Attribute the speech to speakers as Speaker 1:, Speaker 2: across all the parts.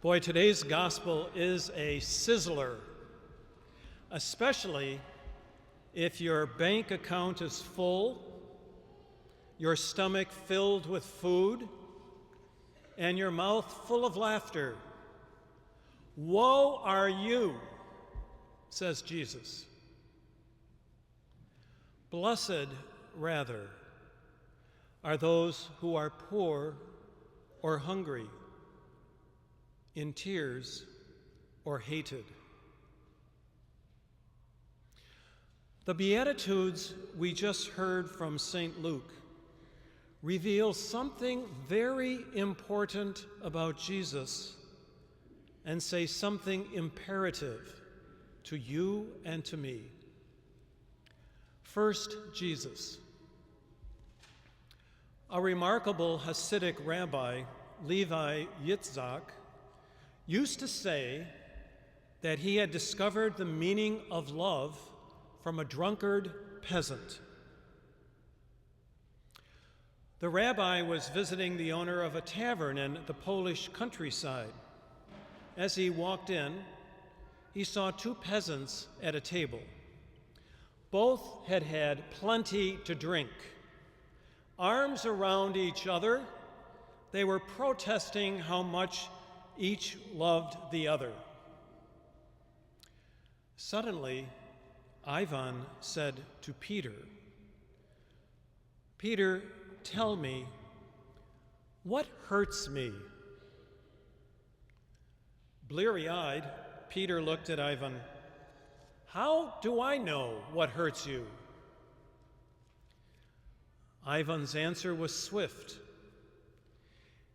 Speaker 1: Boy, today's gospel is a sizzler, especially if your bank account is full, your stomach filled with food, and your mouth full of laughter. Woe are you, says Jesus. Blessed, rather, are those who are poor or hungry, in tears or hated. The Beatitudes we just heard from St. Luke reveal something very important about Jesus and say something imperative to you and to me. First, Jesus. A remarkable Hasidic rabbi, Levi Yitzhak, used to say that he had discovered the meaning of love from a drunkard peasant. The rabbi was visiting the owner of a tavern in the Polish countryside. As he walked in, he saw two peasants at a table. Both had had plenty to drink. Arms around each other, they were protesting how much each loved the other. Suddenly, Ivan said to Peter, "Peter, tell me, what hurts me?" Bleary-eyed, Peter looked at Ivan. "How do I know what hurts you?" Ivan's answer was swift.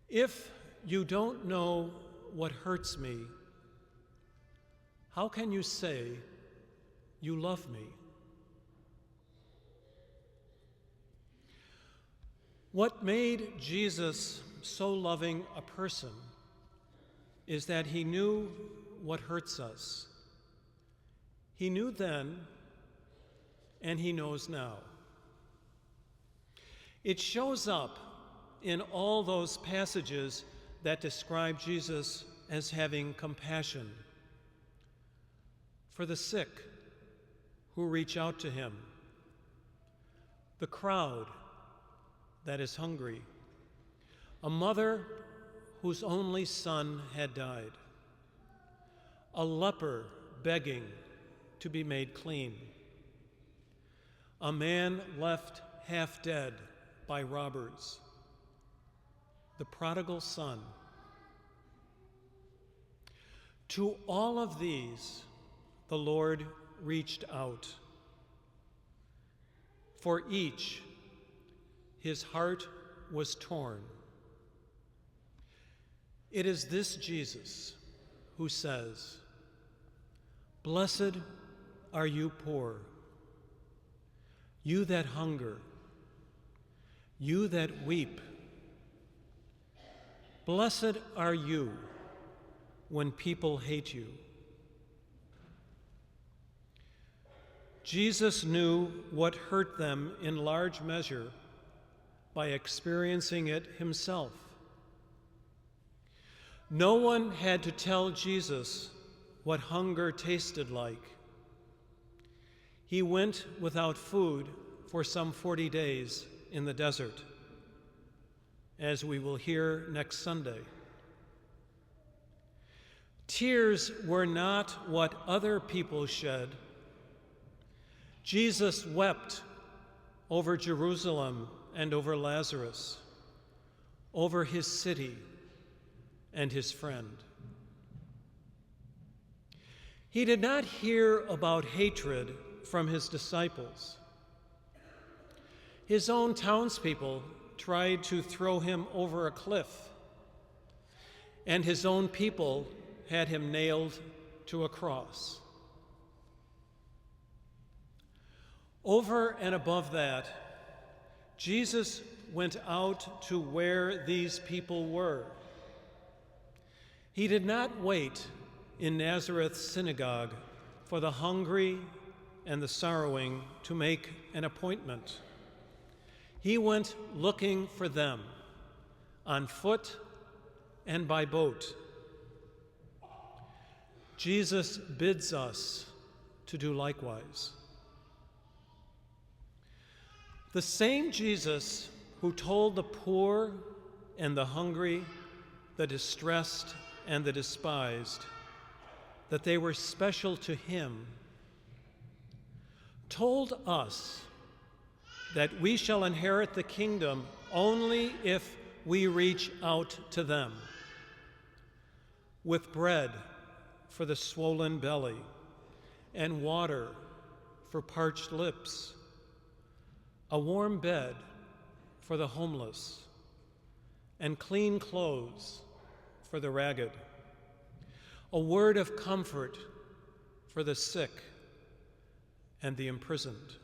Speaker 1: "If you don't know what hurts me, how can you say you love me?" What made Jesus so loving a person is that he knew what hurts us. He knew then, and he knows now. It shows up in all those passages that describe Jesus as having compassion for the sick who reach out to him, the crowd that is hungry, a mother whose only son had died, a leper begging to be made clean, a man left half dead by robbers, the prodigal son. To all of these, the Lord reached out. For each, his heart was torn. It is this Jesus who says, "Blessed are you poor, you that hunger, you that weep. Blessed are you when people hate you." Jesus knew what hurt them in large measure by experiencing it himself. No one had to tell Jesus what hunger tasted like. He went without food for some 40 days in the desert, as we will hear next Sunday. Tears were not what other people shed. Jesus wept over Jerusalem and over Lazarus, over his city and his friend. He did not hear about hatred from his disciples. His own townspeople tried to throw him over a cliff, and his own people had him nailed to a cross. Over and above that, Jesus went out to where these people were. He did not wait in Nazareth's synagogue for the hungry and the sorrowing to make an appointment. He went looking for them on foot and by boat, Jesus bids us to do likewise. The same Jesus who told the poor and the hungry, the distressed and the despised, that they were special to him, told us that we shall inherit the kingdom only if we reach out to them with bread for the swollen belly and water for parched lips, a warm bed for the homeless, and clean clothes for the ragged, a word of comfort for the sick and the imprisoned.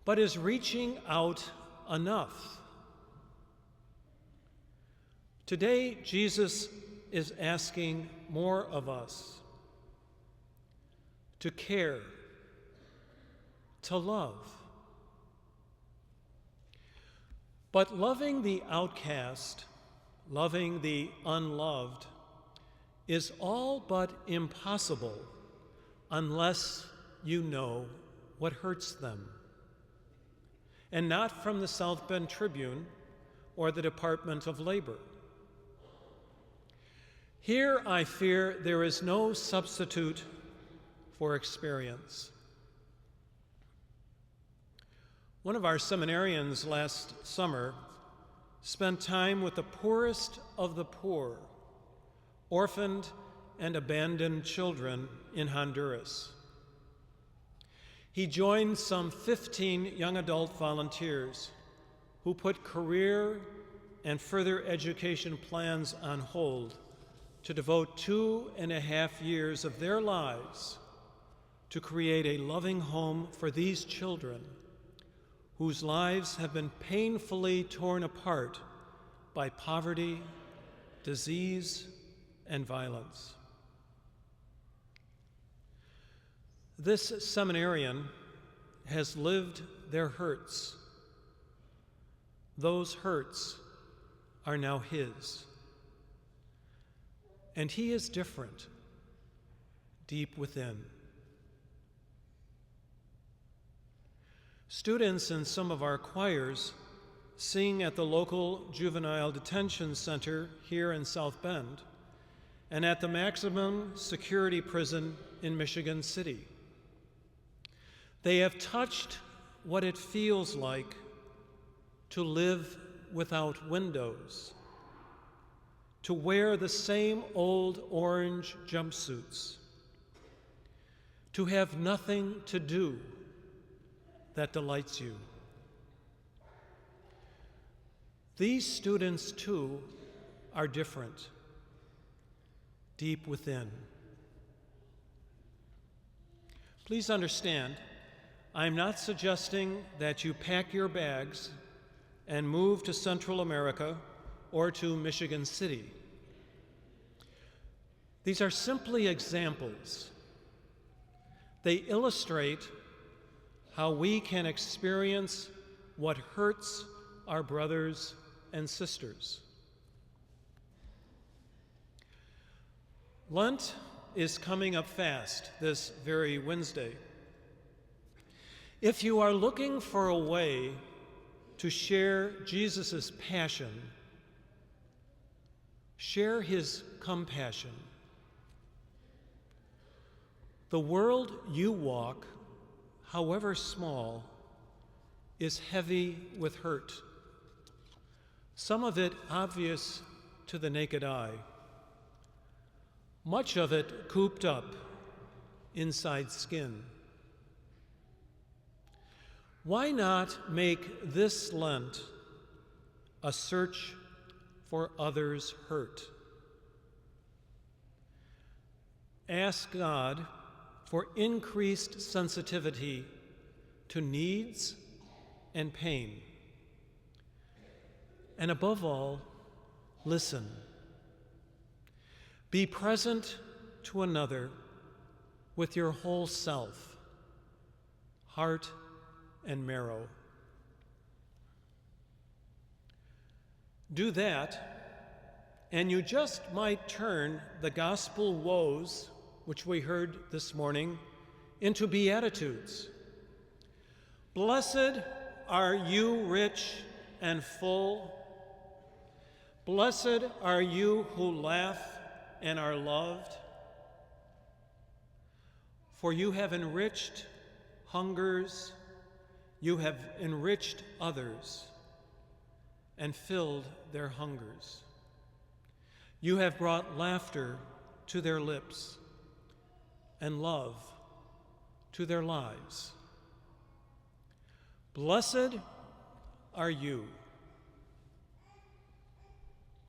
Speaker 1: But is reaching out enough? Today, Jesus is asking more of us to care, to love. But loving the outcast, loving the unloved, is all but impossible unless you know what hurts them. And not from the South Bend Tribune or the Department of Labor. Here, I fear, there is no substitute for experience. One of our seminarians last summer spent time with the poorest of the poor, orphaned and abandoned children in Honduras. He joined some 15 young adult volunteers who put career and further education plans on hold to devote 2.5 years of their lives to create a loving home for these children whose lives have been painfully torn apart by poverty, disease, and violence. This seminarian has lived their hurts. Those hurts are now his. And he is different, deep within. Students in some of our choirs sing at the local juvenile detention center here in South Bend and at the maximum security prison in Michigan City. They have touched what it feels like to live without windows, to wear the same old orange jumpsuits, to have nothing to do that delights you. These students, too, are different, deep within. Please understand, I'm not suggesting that you pack your bags and move to Central America or to Michigan City. These are simply examples. They illustrate how we can experience what hurts our brothers and sisters. Lent is coming up fast this very Wednesday. If you are looking for a way to share Jesus' passion, share his compassion. The world you walk, however small, is heavy with hurt, some of it obvious to the naked eye, much of it cooped up inside skin. Why not make this Lent a search for others' hurt? Ask God for increased sensitivity to needs and pain. And above all, listen. Be present to another with your whole self, heart and marrow. Do that, And you just might turn the gospel woes, which we heard this morning, into beatitudes. Blessed are you rich and full. Blessed are you who laugh and are loved. For you have enriched hungers, you have enriched others, and filled their hungers. You have brought laughter to their lips and love to their lives. Blessed are you